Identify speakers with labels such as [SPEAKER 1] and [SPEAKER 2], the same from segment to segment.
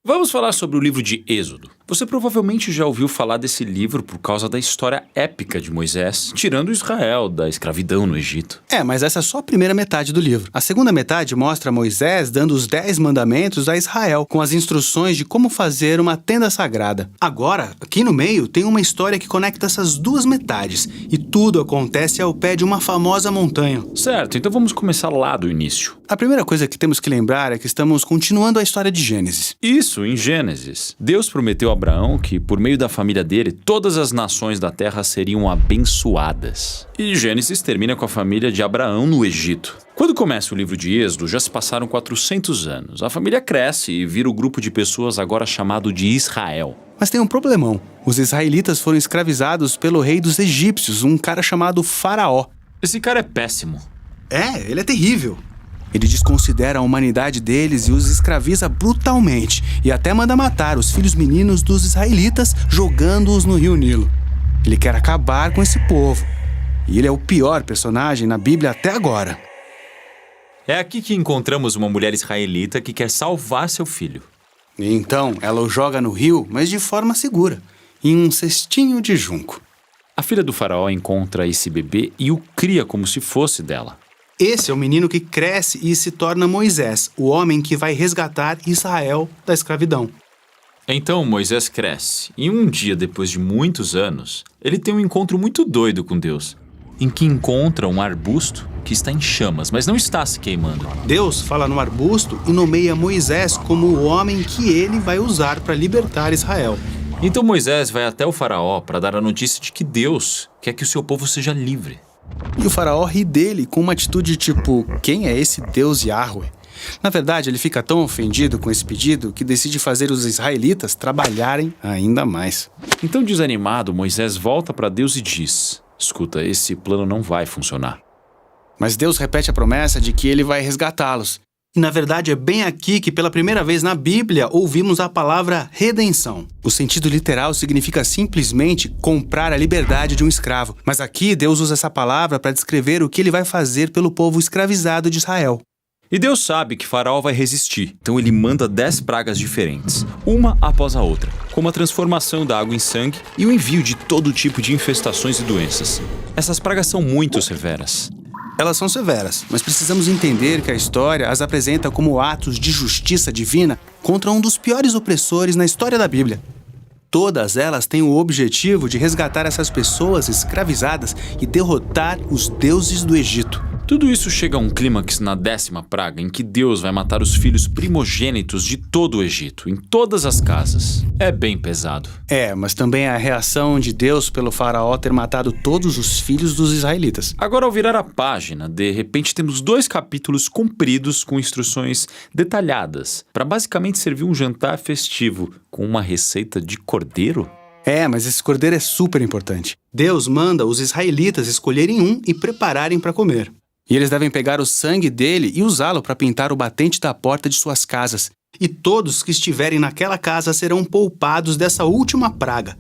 [SPEAKER 1] Vamos falar sobre o livro de Êxodo. Você provavelmente já ouviu falar desse livro por causa da história épica de Moisés, tirando Israel da escravidão no Egito.
[SPEAKER 2] Mas essa é só a primeira metade do livro. A segunda metade mostra Moisés dando os 10 mandamentos a Israel, com as instruções de como fazer uma tenda sagrada. Agora, aqui no meio, tem uma história que conecta essas duas metades, e tudo acontece ao pé de uma famosa montanha.
[SPEAKER 1] Certo, então vamos começar lá do início.
[SPEAKER 2] A primeira coisa que temos que lembrar é que estamos continuando a história de Gênesis.
[SPEAKER 1] Isso, em Gênesis. Deus prometeu a Abraão que, por meio da família dele, todas as nações da terra seriam abençoadas. E Gênesis termina com a família de Abraão no Egito. Quando começa o livro de Êxodo, já se passaram 400 anos. A família cresce e vira o grupo de pessoas agora chamado de Israel.
[SPEAKER 2] Mas tem um problemão. Os israelitas foram escravizados pelo rei dos egípcios, um cara chamado Faraó.
[SPEAKER 1] Esse cara é péssimo.
[SPEAKER 2] Ele é terrível. Ele desconsidera a humanidade deles e os escraviza brutalmente, e até manda matar os filhos meninos dos israelitas, jogando-os no rio Nilo. Ele quer acabar com esse povo. E ele é o pior personagem na Bíblia até agora.
[SPEAKER 1] É aqui que encontramos uma mulher israelita que quer salvar seu filho.
[SPEAKER 2] E então, ela o joga no rio, mas de forma segura, em um cestinho de junco.
[SPEAKER 1] A filha do faraó encontra esse bebê e o cria como se fosse dela.
[SPEAKER 2] Esse é o menino que cresce e se torna Moisés, o homem que vai resgatar Israel da escravidão.
[SPEAKER 1] Então Moisés cresce, e um dia depois de muitos anos, ele tem um encontro muito doido com Deus, em que encontra um arbusto que está em chamas, mas não está se queimando.
[SPEAKER 2] Deus fala no arbusto e nomeia Moisés como o homem que ele vai usar para libertar Israel.
[SPEAKER 1] Então Moisés vai até o faraó para dar a notícia de que Deus quer que o seu povo seja livre.
[SPEAKER 2] E o faraó ri dele com uma atitude tipo, quem é esse Deus Yahweh? Na verdade, ele fica tão ofendido com esse pedido que decide fazer os israelitas trabalharem ainda mais.
[SPEAKER 1] Então, desanimado, Moisés volta para Deus e diz: escuta, esse plano não vai funcionar.
[SPEAKER 2] Mas Deus repete a promessa de que ele vai resgatá-los. E na verdade é bem aqui que pela primeira vez na Bíblia ouvimos a palavra redenção. O sentido literal significa simplesmente comprar a liberdade de um escravo. Mas aqui Deus usa essa palavra para descrever o que ele vai fazer pelo povo escravizado de Israel.
[SPEAKER 1] E Deus sabe que Faraó vai resistir, então ele manda 10 pragas diferentes, uma após a outra, como a transformação da água em sangue e o envio de todo tipo de infestações e doenças. Essas pragas são muito severas.
[SPEAKER 2] Elas são severas, mas precisamos entender que a história as apresenta como atos de justiça divina contra um dos piores opressores na história da Bíblia. Todas elas têm o objetivo de resgatar essas pessoas escravizadas e derrotar os deuses do Egito.
[SPEAKER 1] Tudo isso chega a um clímax na 10ª praga, em que Deus vai matar os filhos primogênitos de todo o Egito, em todas as casas. É bem pesado.
[SPEAKER 2] Mas também é a reação de Deus pelo faraó ter matado todos os filhos dos israelitas.
[SPEAKER 1] Agora, ao virar a página, de repente temos 2 capítulos compridos com instruções detalhadas, para basicamente servir um jantar festivo com uma receita de cordeiro.
[SPEAKER 2] Mas esse cordeiro é super importante. Deus manda os israelitas escolherem um e prepararem para comer. E eles devem pegar o sangue dele e usá-lo para pintar o batente da porta de suas casas. E todos que estiverem naquela casa serão poupados dessa última praga.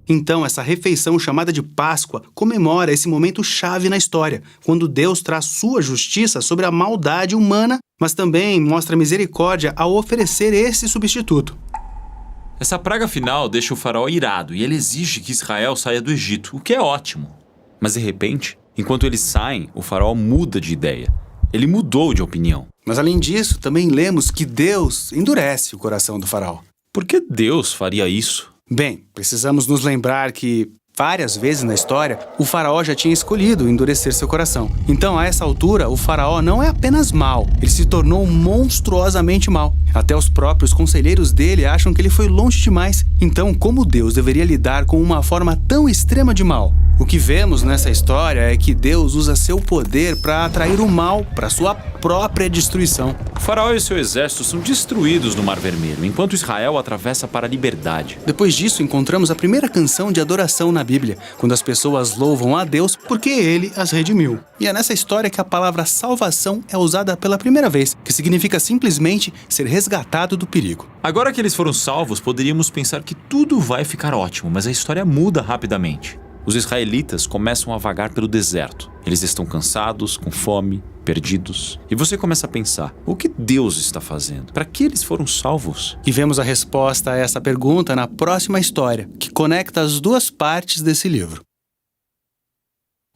[SPEAKER 2] Então, essa refeição chamada de Páscoa comemora esse momento chave na história, quando Deus traz sua justiça sobre a maldade humana, mas também mostra misericórdia ao oferecer esse substituto.
[SPEAKER 1] Essa praga final deixa o faraó irado e ele exige que Israel saia do Egito, o que é ótimo. Mas de repente, enquanto eles saem, o faraó muda de ideia. Ele mudou de opinião.
[SPEAKER 2] Mas além disso, também lemos que Deus endurece o coração do faraó.
[SPEAKER 1] Por que Deus faria isso?
[SPEAKER 2] Bem, precisamos nos lembrar que várias vezes na história, o faraó já tinha escolhido endurecer seu coração. Então, a essa altura, o faraó não é apenas mau, ele se tornou monstruosamente mau. Até os próprios conselheiros dele acham que ele foi longe demais. Então, como Deus deveria lidar com uma forma tão extrema de mal? O que vemos nessa história é que Deus usa seu poder para atrair o mal para sua própria destruição.
[SPEAKER 1] O faraó e seu exército são destruídos no Mar Vermelho, enquanto Israel atravessa para a liberdade.
[SPEAKER 2] Depois disso, encontramos a primeira canção de adoração na Bíblia, quando as pessoas louvam a Deus porque ele as redimiu. E é nessa história que a palavra salvação é usada pela primeira vez, que significa simplesmente ser resgatado do perigo.
[SPEAKER 1] Agora que eles foram salvos, poderíamos pensar que tudo vai ficar ótimo, mas a história muda rapidamente. os israelitas começam a vagar pelo deserto. Eles estão cansados, com fome, perdidos. E você começa a pensar, o que Deus está fazendo? Para que eles foram salvos?
[SPEAKER 2] E vemos a resposta a essa pergunta na próxima história, que conecta as duas partes desse livro.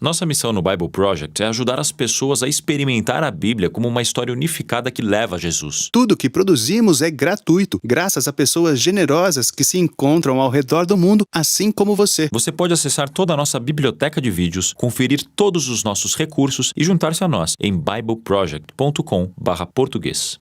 [SPEAKER 1] Nossa missão no Bible Project é ajudar as pessoas a experimentar a Bíblia como uma história unificada que leva a Jesus.
[SPEAKER 2] Tudo que produzimos é gratuito, graças a pessoas generosas que se encontram ao redor do mundo, assim como você.
[SPEAKER 1] Você pode acessar toda a nossa biblioteca de vídeos, conferir todos os nossos recursos e juntar-se a nós em bibleproject.com/português.